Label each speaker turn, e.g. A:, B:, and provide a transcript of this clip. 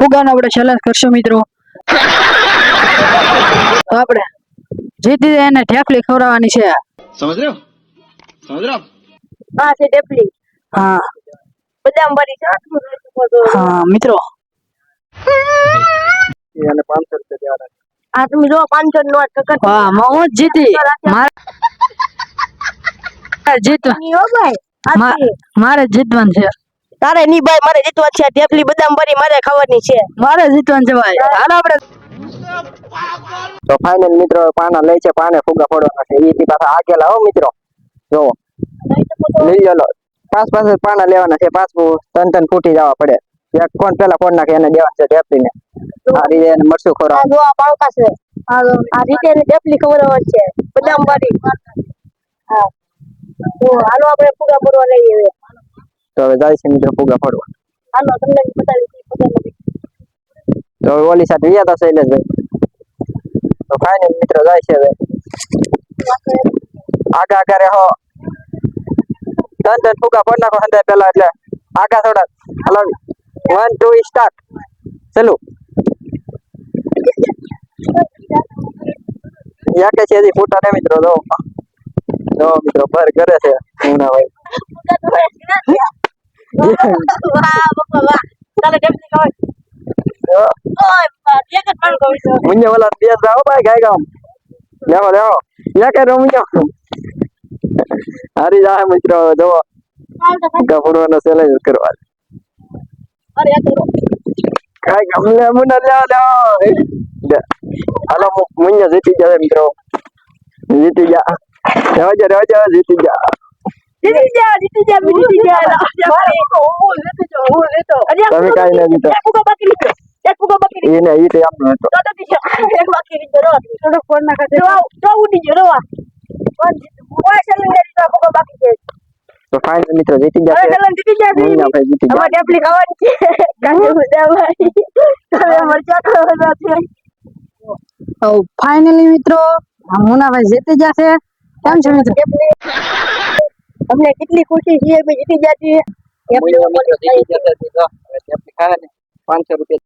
A: ફુગાનો આપણે ચેલેન્જ કરશું મિત્રો. તો આપણે જીતી જાય એને ઢેફલી ખવડાવવાની છે.
B: समझ रहे हो समझ रहे हो आप?
C: હા છે ઢેફલી.
A: હા
C: બદામ વાળી છે.
A: હા મિત્રો
D: એને 500 રૂપિયા દેવાના.
C: આ તમે જો 500 નોટ કકર.
A: વાહ હું જ જીતી. મારે જીતવા
C: ની હો ભાઈ.
A: મારે જીતવાનું છે.
C: તારે ની ભાઈ મારે જીતવા છે. ઢેફલી બદામ વાળી મારે ખાવાની છે.
A: મારે જીતવાનું છે ભાઈ. હાલો આપણે
D: તો ફાઇનલ મિત્રો પાના લઈ છે, પાને ફુગા ફોડવાના છે. ઈ પાછા આગેલા હો મિત્રો. જો લઈ લો. પાંચ પાના લેવાના છે. પાંચ ત્રણ ફૂટી જવા પડે. એક કોણ પેલા ફોડ નાખે એને દેવાનું છે ઢેફલીને. આ રીતે એને મરચું ખોરાક.
C: આ જો આ પાવકા છે. આ રીતે એને ઢેફલી ખવડાવવાની છે. બદામ વાળી. હા તો હાલો આપણે ફુગા ફોડવા લઈએ.
D: તો હવે જાય છે મિત્રો ફુગા ફોડવા.
C: હાલો તમને બતાવી ફુગા.
D: તો ઓલી સાથે ગયા હતા શૈલેષભાઈ. તો ફાઇનલ મિત્રો જાય છે હવે આગા રે હો. ત્રણ ફુગા ફોડ નાખો હંધાય પેલા એટલે આગા થોડા હલાવી. 1 2 સ્ટાર્ટ. ચલો યા કે છે હજી ફૂટા ને મિત્રો. જો મિત્રો ભર કરે છે મુના ભાઈ.
C: વાહ બાપા વાહ. ચાલો ઢેફલી ખાવા. ઓય એક જ પાણ કહું છું.
D: મુન્ને વાલા બે જાઓ ભાઈ ગાય ગામ. લેવો યા કે રમજો. હારી જાય મિત્રો જો ગફડવાનો ચેલેન્જ કરવા.
C: અરે આ તો
D: કાઈ ગમને મુન્ને લેવો. હાલો મુન્ને જીતી ગયા મિત્રો. જીતી ગયા. રેવાજો જીતી ગયા.
C: જીતી જા હું લેતો.
D: તમે કાઈ ન જીતો.
C: એક ફુગા બાકી લીધો. એક ફુગા બાકી લીધો.
D: એને ઈ તો આપનો હતો.
C: તો એક બાકી લીધો. રો થોડો ફોન ના કરજો. તો ઉડી ગયો રોવા. કોઈ ચેલેન્જ તો ફુગા બાકી છે.
D: તો ફાઇનલ મિત્રો જીતી ગયા છે.
C: ચેલેન્જ જીતી જા.
D: મુન્ના ભાઈ જીતી ગયા.
C: અમાર ઢેફલી ખાવાની છે. ગાંધી બદામ ભાઈ. તમે મરચા ખાવાના છે.
A: તો ફાઇનલી મિત્રો મુનાભાઈ જીતી ગયા છે. કેમ છે મિત્રો?
C: અમને કેટલી ખુશી છે કે જીતી ગયા છીએ.
D: મુન્ના મિત્રો જીતી ગયા છે. તો ઢેફલી ખાવા ને 500 રૂપિયા